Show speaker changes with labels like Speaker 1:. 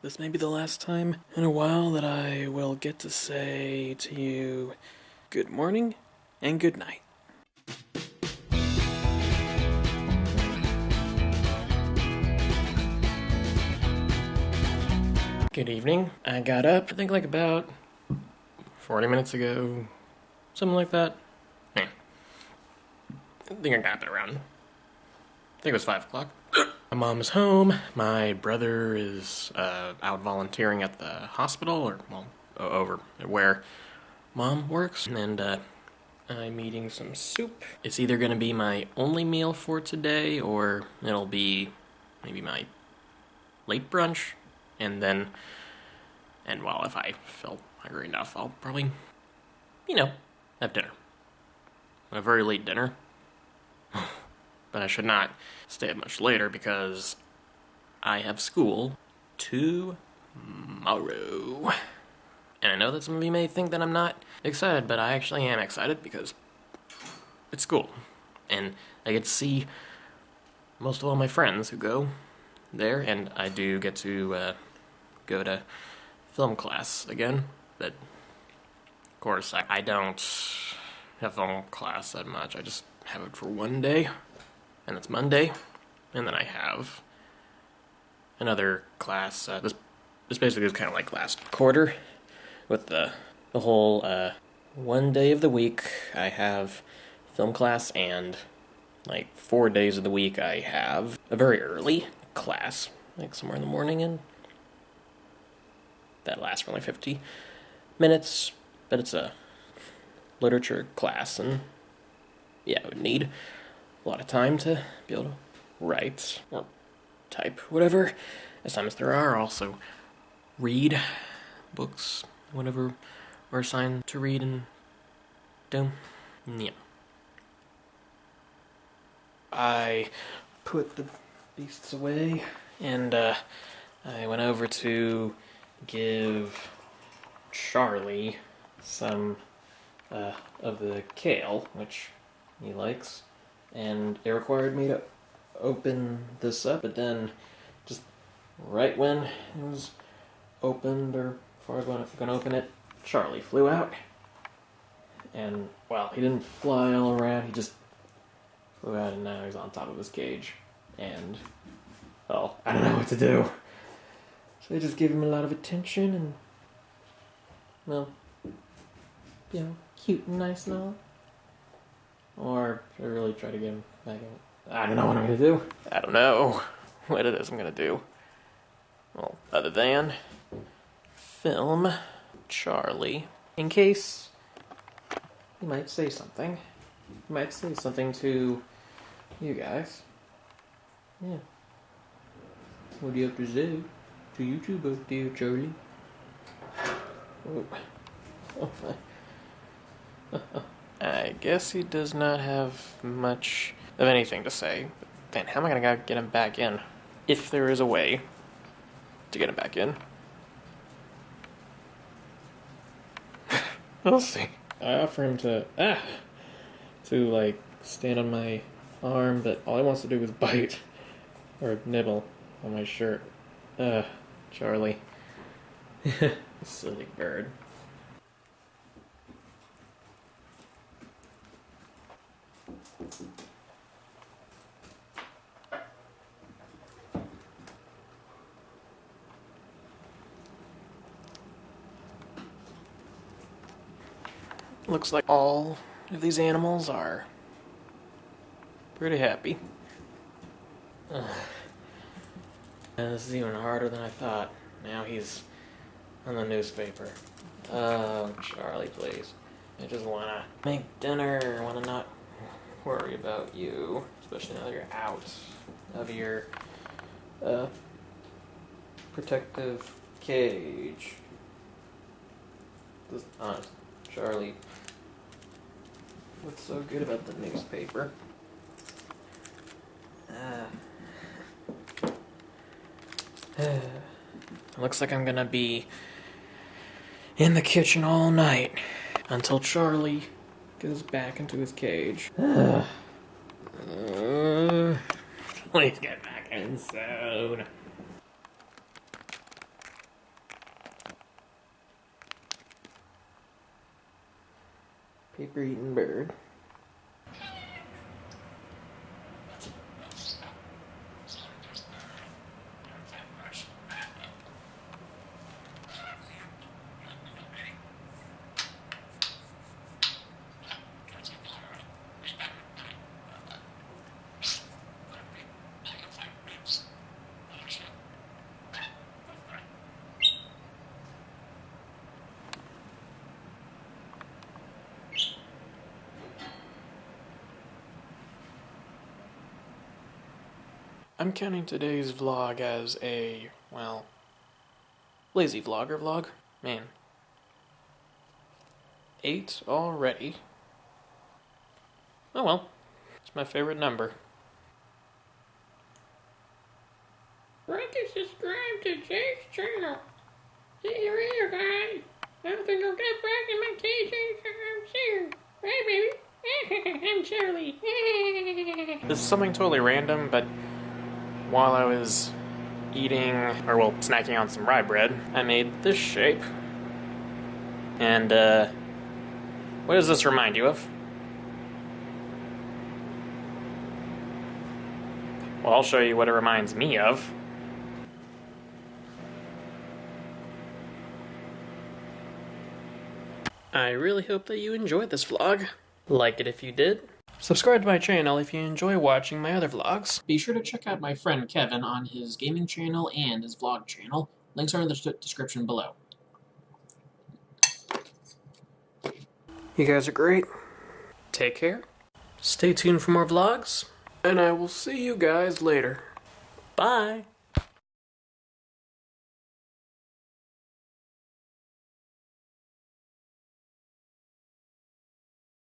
Speaker 1: This may be the last time in a while that I will get to say to you good morning and good night. Good evening. I got up, I think like about 40 minutes ago, something like that. Yeah. I think I got up at around, I think it was 5 o'clock. My mom's home. My brother is out volunteering at the hospital, or, well, over where mom works. And I'm eating some soup. It's either going to be my only meal for today, or it'll be maybe my late brunch. And then, well, if I feel hungry enough, I'll probably, have dinner. A very late dinner. But I should not stay up much later because I have school tomorrow. And I know that some of you may think that I'm not excited, but I actually am excited because it's school. And I get to see most of all my friends who go there, and I do get to go to film class again. But, of course, I don't have film class that much. I just have it for one day. And it's Monday, and then I have another class. This basically is kind of like last quarter, with the whole one day of the week I have film class, and like 4 days of the week I have a very early class, like somewhere in the morning, and that lasts for like 50 minutes, but it's a literature class, and yeah, I would need a lot of time to be able to write or type whatever assignments there are. Also read books, whatever we're assigned to read and do. Yeah. I put the beasts away, and I went over to give Charlie some of the kale, which he likes. And it required me to open this up, but then just right when it was opened, or before I was going to open it, Charlie flew out. And, well, he didn't fly all around, he just flew out, and now he's on top of his cage. And, well, I don't know what to do. So I just give him a lot of attention, and, well, cute and nice and all. Or should I really try to get him back in? I don't know what I'm going to do. I don't know what it is I'm going to do. Well, other than film Charlie, in case he might say something. He might say something to you guys. Yeah. What do you have to say to YouTube out there, Charlie? Oh my. I guess he does not have much of anything to say. Then how am I gonna get him back in? If there is a way to get him back in. We'll see. I offer him to like stand on my arm, but all he wants to do is bite or nibble on my shirt. Charlie. Silly bird. Looks like all of these animals are pretty happy. This is even harder than I thought. Now he's on the newspaper. Oh, Charlie, please. I just wanna make dinner. I wanna not worry about you, especially now that you're out of your protective cage. This honest, Charlie. What's so good about the newspaper? Looks like I'm gonna be in the kitchen all night until Charlie goes back into his cage. Please get back in soon. trick-or-treating bird. I'm counting today's vlog as a, well, lazy vlogger vlog. Man. 8 already. Oh well. It's my favorite number.
Speaker 2: Like and subscribe to Jake's channel. See you later, guys. I think I'll get back in my cage soon. Bye, baby. I'm Charlie.
Speaker 1: This is something totally random, but while I was eating, or well, snacking on some rye bread, I made this shape. And, what does this remind you of? Well, I'll show you what it reminds me of. I really hope that you enjoyed this vlog. Like it if you did. Subscribe to my channel if you enjoy watching my other vlogs. Be sure to check out my friend Kevin on his gaming channel and his vlog channel. Links are in the description below. You guys are great. Take care. Stay tuned for more vlogs. And I will see you guys later. Bye.